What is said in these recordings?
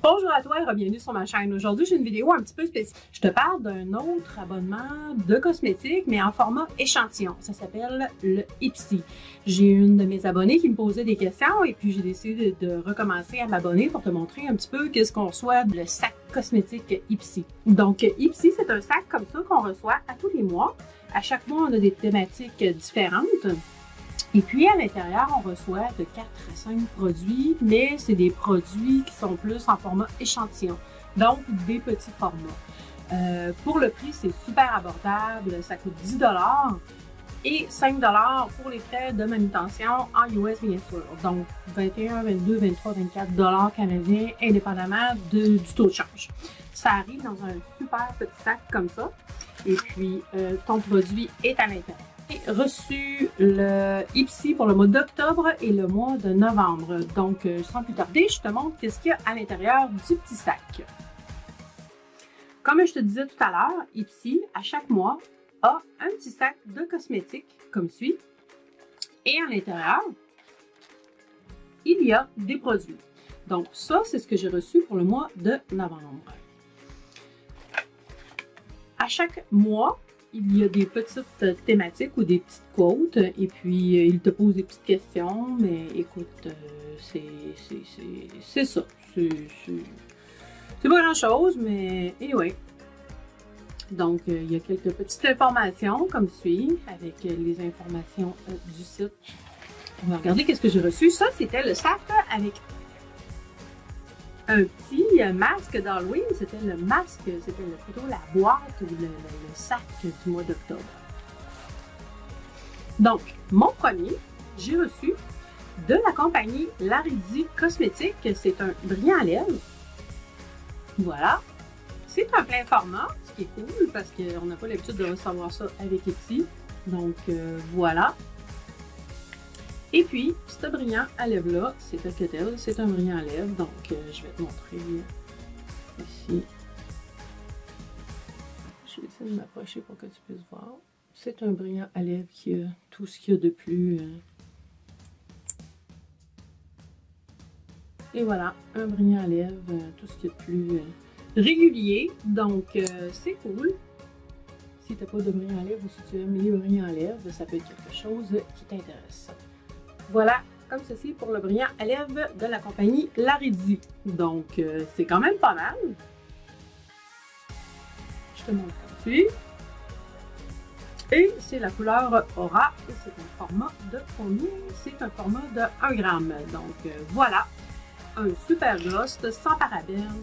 Bonjour à toi et bienvenue sur ma chaîne. Aujourd'hui, j'ai une vidéo un petit peu spéciale. Je te parle d'un autre abonnement de cosmétiques, mais en format échantillon. Ça s'appelle le Ipsy. J'ai une de mes abonnées qui me posait des questions et puis j'ai décidé de recommencer à m'abonner pour te montrer un petit peu qu'est-ce qu'on reçoit le sac cosmétique Ipsy. Donc, Ipsy, c'est un sac comme ça qu'on reçoit à tous les mois. À chaque mois, on a des thématiques différentes. Et puis, à l'intérieur, on reçoit de 4 à 5 produits, mais c'est des produits qui sont plus en format échantillon, donc des petits formats. Pour le prix, c'est super abordable, ça coûte 10 $ et 5 $ pour les frais de manutention en US, bien sûr. Donc, 21, 22, 23, 24 $ canadiens, indépendamment du taux de change. Ça arrive dans un super petit sac comme ça, et puis ton produit est à l'intérieur. J'ai reçu le Ipsy pour le mois d'octobre et le mois de novembre. Donc, sans plus tarder, je te montre qu'est-ce qu'il y a à l'intérieur du petit sac. Comme je te disais tout à l'heure, Ipsy, à chaque mois, a un petit sac de cosmétiques comme suit. Et à l'intérieur, il y a des produits. Donc, ça, c'est ce que j'ai reçu pour le mois de novembre. À chaque mois, il y a des petites thématiques ou des petites quotes et puis il te pose des petites questions, mais écoute, c'est ça. C'est pas grand chose, mais anyway. Donc, il y a quelques petites informations comme suit avec les informations du site. On va regarder qu'est-ce que j'ai reçu. Ça, c'était le sac avec un petit masque d'Halloween, c'était le masque, c'était plutôt la boîte ou le sac du mois d'octobre. Donc, mon premier, j'ai reçu de la compagnie Laridi Cosmétiques, c'est un brillant à lèvres. Voilà. C'est un plein format, ce qui est cool parce qu'on n'a pas l'habitude de recevoir ça avec Ipsy. Donc, voilà. Et puis, ce brillant à lèvres-là, c'est un tel, c'est un brillant à lèvres, donc je vais te montrer ici. Je vais essayer de m'approcher pour que tu puisses voir. C'est un brillant à lèvres qui a tout ce qu'il y a de plus. Et voilà, un brillant à lèvres, tout ce qu'il y a de plus régulier, donc c'est cool. Si tu n'as pas de brillant à lèvres ou si tu aimes les brillants à lèvres, ça peut être quelque chose qui t'intéresse. Voilà, comme ceci pour le brillant à lèvres de la compagnie Laridi. Donc, c'est quand même pas mal. Je te montre comme suit. Et c'est la couleur Aura. Et c'est un format de combien? C'est un format de 1 gramme. Donc, voilà. Un super gloss sans parabènes,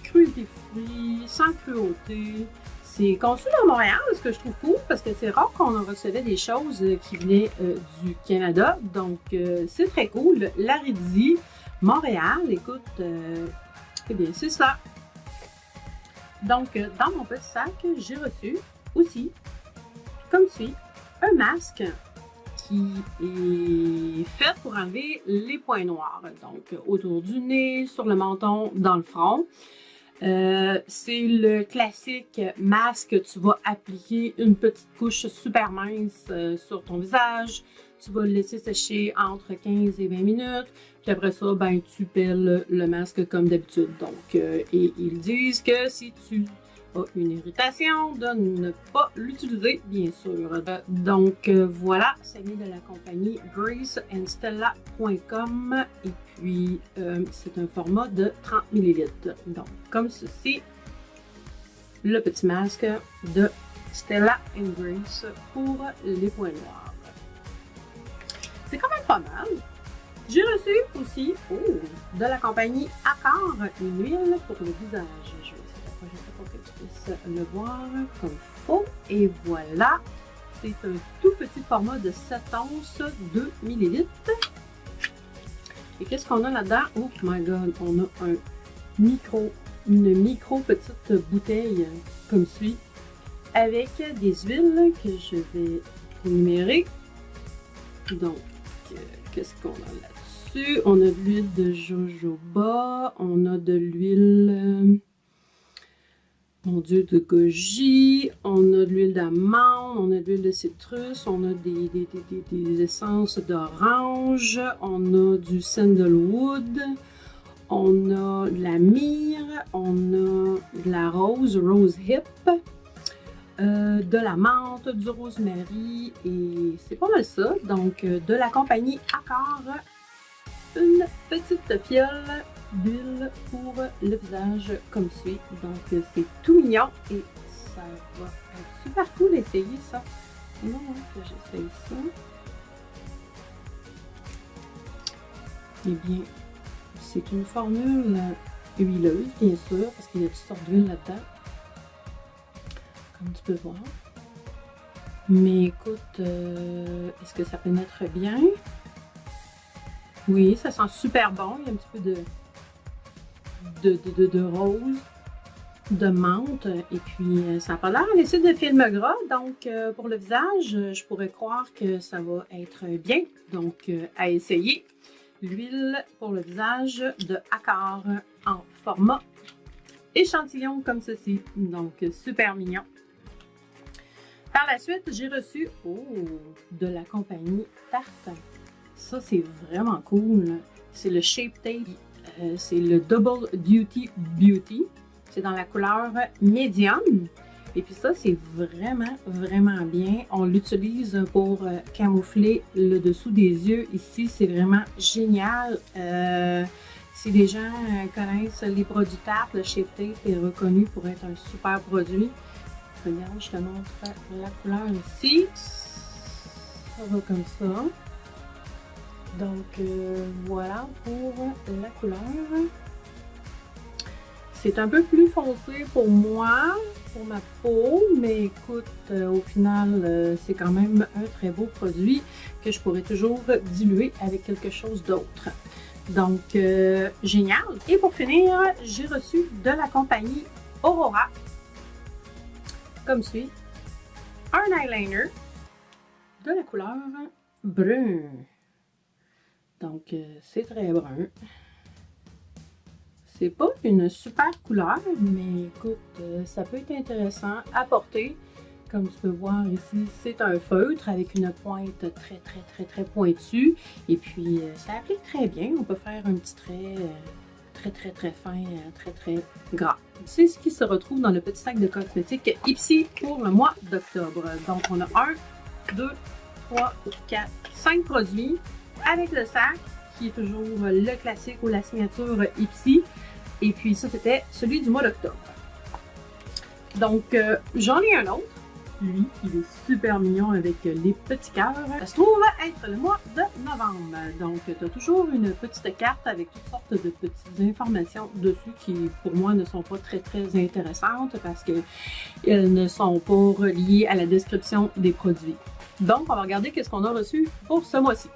cruauté free, sans cruauté. C'est conçu à Montréal, ce que je trouve cool, parce que c'est rare qu'on recevait des choses qui venaient du Canada. Donc, c'est très cool. Laridi, Montréal, écoute, eh bien, c'est ça. Donc, dans mon petit sac, j'ai reçu aussi, comme suit, un masque qui est fait pour enlever les points noirs. Donc, autour du nez, sur le menton, dans le front. C'est le classique masque que tu vas appliquer une petite couche super mince sur ton visage. Tu vas le laisser sécher entre 15 et 20 minutes. Puis après ça, ben, tu pèles le masque comme d'habitude. Donc, et ils disent que si tu as une irritation, de ne pas l'utiliser, bien sûr. Donc, voilà, c'est mis de la compagnie graceandstella.com et puis c'est un format de 30 ml. Donc, comme ceci, le petit masque de Stella & Grace pour les points noirs. C'est quand même pas mal. J'ai reçu aussi de la compagnie Accor une huile pour le visage. Je vais essayer d'approcher pour que tu puisses le voir comme il faut. Et voilà, c'est un tout petit format de 7 onces, 2 ml. Et qu'est-ce qu'on a là-dedans? Oh my god, on a une micro petite bouteille comme suit avec des huiles que je vais énumérer. Donc, qu'est-ce qu'on a là-dessus? On a de l'huile de jojoba, on a de l'huile, mon Dieu, de goji, on a de l'huile d'amande, on a de l'huile de citrus, on a des essences d'orange, on a du sandalwood, On a de la myrrhe, on a de la rose hip, de la menthe, du rosemary et c'est pas mal ça. Donc de la compagnie Accor, une petite fiole d'huile pour le visage comme suit. Donc c'est tout mignon et ça va être super cool d'essayer ça. Non, que j'essaye ça. Eh bien, c'est une formule huileuse, bien sûr, parce qu'il y a toutes sortes d'huile là-dedans. Comme tu peux voir. Mais écoute, est-ce que ça pénètre bien? Oui, ça sent super bon. Il y a un petit peu de rose, de menthe. Et puis, ça n'a pas l'air laissé de film gras. Donc, pour le visage, je pourrais croire que ça va être bien. Donc, à essayer. L'huile pour le visage de Accor en format échantillon comme ceci. Donc, super mignon. Par la suite, j'ai reçu de la compagnie Tarte. Ça, c'est vraiment cool. C'est le Shape Tape. C'est le Double Duty Beauty. C'est dans la couleur médium. Et puis ça, c'est vraiment, vraiment bien. On l'utilise pour camoufler le dessous des yeux. Ici, c'est vraiment génial. Si les gens connaissent les produits Tarte, le Shape Tape est reconnu pour être un super produit. Regarde, je te montre la couleur ici. Ça va comme ça. Donc, voilà pour la couleur. C'est un peu plus foncé pour moi, pour ma peau, mais écoute, au final, c'est quand même un très beau produit que je pourrais toujours diluer avec quelque chose d'autre. Donc, génial! Et pour finir, j'ai reçu de la compagnie Aurora, comme suit, un eyeliner de la couleur brun. Donc, c'est très brun. C'est pas une super couleur, mais écoute, ça peut être intéressant à porter. Comme tu peux voir ici, c'est un feutre avec une pointe très pointue. Et puis, ça applique très bien. On peut faire un petit trait très fin, très gras. C'est ce qui se retrouve dans le petit sac de cosmétiques Ipsy pour le mois d'octobre. Donc, on a 1, 2, 3, 4, 5 produits avec le sac qui est toujours le classique ou la signature Ipsy. Et puis ça, c'était celui du mois d'octobre. Donc, j'en ai un autre. Lui, il est super mignon avec les petits cœurs. Ça se trouve être le mois de novembre. Donc, tu as toujours une petite carte avec toutes sortes de petites informations dessus qui, pour moi, ne sont pas très intéressantes parce qu'elles ne sont pas reliées à la description des produits. Donc, on va regarder qu'est-ce qu'on a reçu pour ce mois-ci.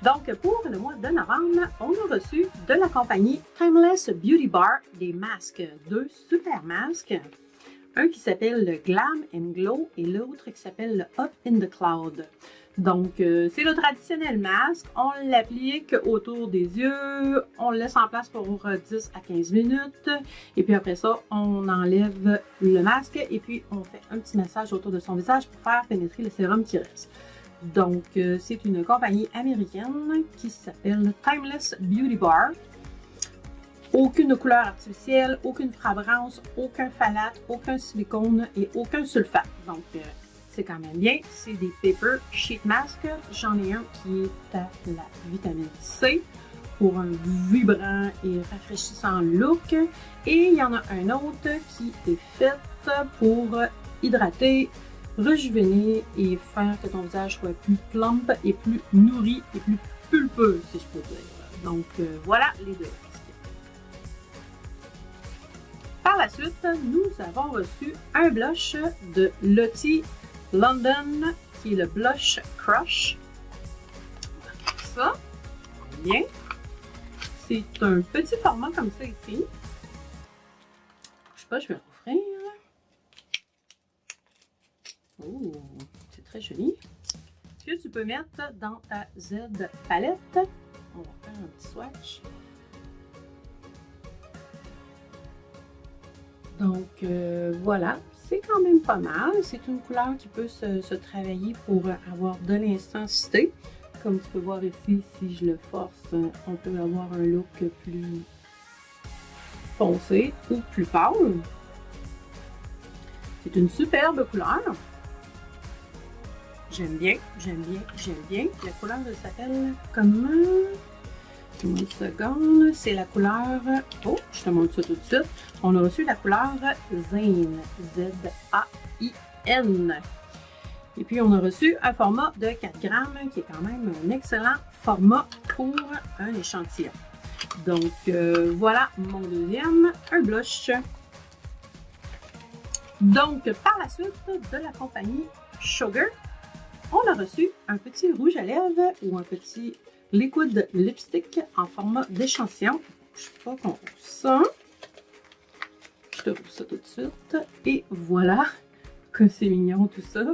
Donc, pour le mois de novembre, on a reçu de la compagnie Timeless Beauty Bar des masques, 2 super masques. Un qui s'appelle le Glam and Glow et l'autre qui s'appelle le Up in the Cloud. Donc, c'est le traditionnel masque. On l'applique autour des yeux, on le laisse en place pour 10 à 15 minutes. Et puis après ça, on enlève le masque et puis on fait un petit massage autour de son visage pour faire pénétrer le sérum qui reste. Donc, c'est une compagnie américaine qui s'appelle Timeless Beauty Bar. Aucune couleur artificielle, aucune fragrance, aucun phthalate, aucun silicone et aucun sulfate. Donc, c'est quand même bien. C'est des Paper Sheet Mask. J'en ai un qui est à la vitamine C pour un vibrant et rafraîchissant look. Et il y en a un autre qui est fait pour hydrater, rejuvéner et faire que ton visage soit plus plump et plus nourri et plus pulpeux, si je peux dire. Donc, voilà les deux. Par la suite, nous avons reçu un blush de Lottie London, qui est le Blush Crush. Ça, bien. C'est un petit format comme ça ici. Je sais pas, je vais l'ouvrir. Oh, c'est très joli. Que tu peux mettre dans ta Z palette. On va faire un petit swatch. Donc, voilà, c'est quand même pas mal. C'est une couleur qui peut se travailler pour avoir de l'intensité. Comme tu peux voir ici, si je le force, on peut avoir un look plus foncé ou plus pâle. C'est une superbe couleur. J'aime bien, j'aime bien, j'aime bien. La couleur, elle s'appelle comment? Une seconde. C'est la couleur... Oh, je te montre ça tout de suite. On a reçu la couleur Zain. Z-A-I-N. Et puis, on a reçu un format de 4 grammes, qui est quand même un excellent format pour un échantillon. Donc, voilà mon deuxième, un blush. Donc, par la suite, de la compagnie Sugar, on a reçu un petit rouge à lèvres ou un petit liquid lipstick en format d'échantillon. Je sais pas qu'on roule ça. Je te roule ça tout de suite. Et voilà que c'est mignon tout ça.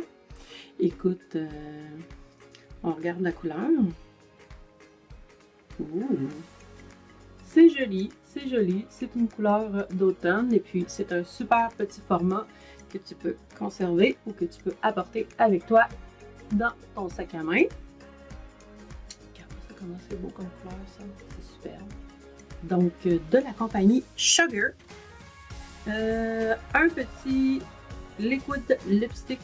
Écoute, on regarde la couleur. C'est joli, c'est joli. C'est une couleur d'automne et puis c'est un super petit format que tu peux conserver ou que tu peux apporter avec toi dans ton sac à main. Regarde ça, comment c'est beau comme couleur, ça. C'est super. Donc, de la compagnie Sugar, un petit liquid lipstick.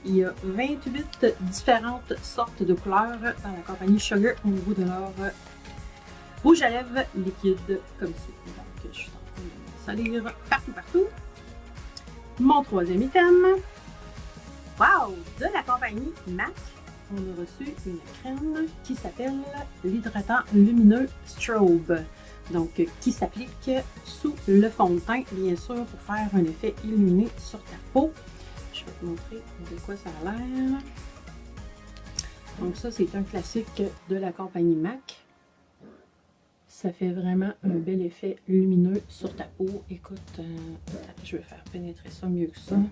Il y a 28 différentes sortes de couleurs dans la compagnie Sugar au niveau de leur rouge à lèvres liquide, comme ça. Donc, je suis en train de salir partout. Mon troisième item. Wow! De la compagnie MAC, on a reçu une crème qui s'appelle l'hydratant lumineux Strobe. Donc, qui s'applique sous le fond de teint, bien sûr, pour faire un effet illuminé sur ta peau. Je vais te montrer de quoi ça a l'air. Donc, ça, c'est un classique de la compagnie MAC. Ça fait vraiment un bel effet lumineux sur ta peau. Écoute, je vais faire pénétrer ça mieux que ça. Ne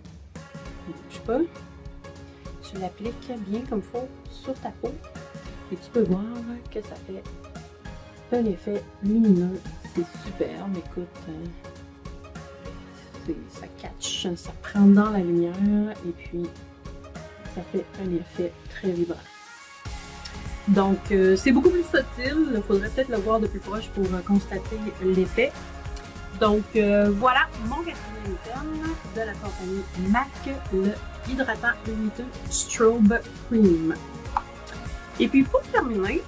bouge pas. Tu l'appliques bien comme il faut sur ta peau et tu peux voir que ça fait un effet lumineux. C'est superbe. Écoute, ça catch, ça prend dans la lumière et puis ça fait un effet très vibrant. Donc, c'est beaucoup plus subtil. Il faudrait peut-être le voir de plus proche pour constater l'effet. Donc, voilà mon quatrième item de la compagnie MAC, le hydratant lumineux Strobe Cream. Et puis, pour terminer,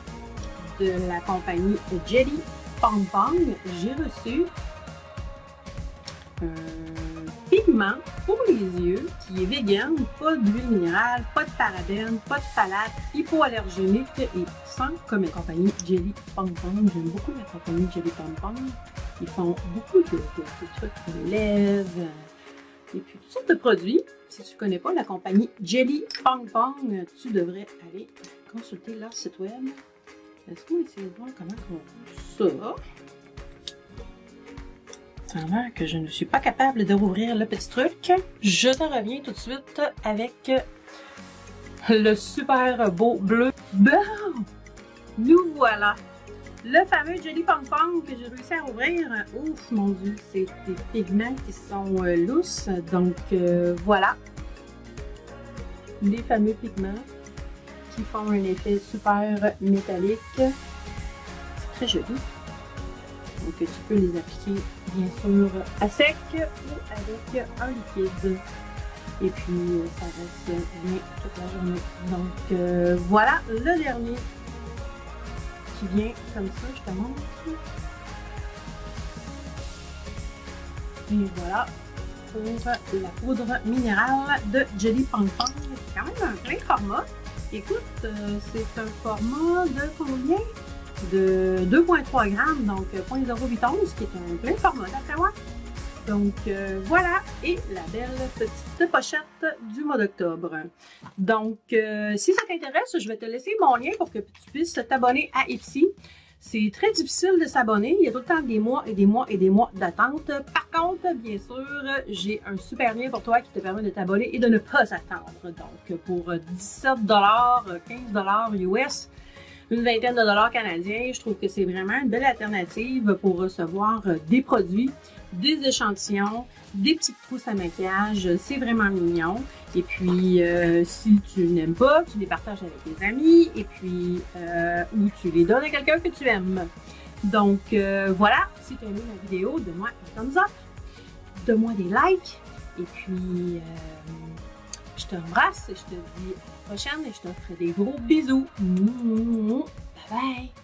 de la compagnie Jelly Pong Pong, j'ai reçu un pigment pour les yeux qui est vegan, pas d'huile minérale, pas de parabènes, pas de phtalates, hypoallergénique et sans comme la compagnie Jelly Pong Pong. J'aime beaucoup la compagnie Jelly Pong Pong. Ils font beaucoup de trucs pour les lèvres et puis toutes sortes de produits. Si tu ne connais pas la compagnie Jelly Pong Pong, tu devrais aller consulter leur site web. Est-ce qu'on va essayer de voir comment on fait ça? Ça a l'air que je ne suis pas capable de rouvrir le petit truc. Je te reviens tout de suite avec le super beau bleu. Bon, nous voilà. Le fameux Jelly Pong Pong que j'ai réussi à ouvrir. Ouf, mon Dieu, c'est des pigments qui sont lousses. Donc, voilà. Les fameux pigments qui font un effet super métallique. C'est très joli. Donc, tu peux les appliquer, bien sûr, à sec ou avec un liquide. Et puis, ça reste bien toute la journée. Donc, voilà le dernier qui vient comme ça, je te montre. Et voilà pour la poudre minérale de Jelly Pong Pong. C'est quand même un plein format. Écoute, c'est un format de combien? De 2,3 grammes, donc 0,08 onces, qui est un plein format d'après moi. Donc voilà, et la belle petite pochette du mois d'octobre. Donc, si ça t'intéresse, je vais te laisser mon lien pour que tu puisses t'abonner à Ipsy. C'est très difficile de s'abonner, il y a tout le temps des mois et des mois et des mois d'attente. Par contre, bien sûr, j'ai un super lien pour toi qui te permet de t'abonner et de ne pas attendre. Donc, pour 17 $, 15 $ US, une vingtaine de dollars canadiens, je trouve que c'est vraiment une belle alternative pour recevoir des produits des échantillons, des petites trousses à maquillage. C'est vraiment mignon. Et puis, si tu n'aimes pas, tu les partages avec tes amis et puis, ou tu les donnes à quelqu'un que tu aimes. Donc, voilà. Si tu as aimé la vidéo, donne-moi un thumbs up. Donne-moi des likes. Et puis, je t'embrasse et je te dis à la prochaine et je te ferai des gros bisous. Bye bye!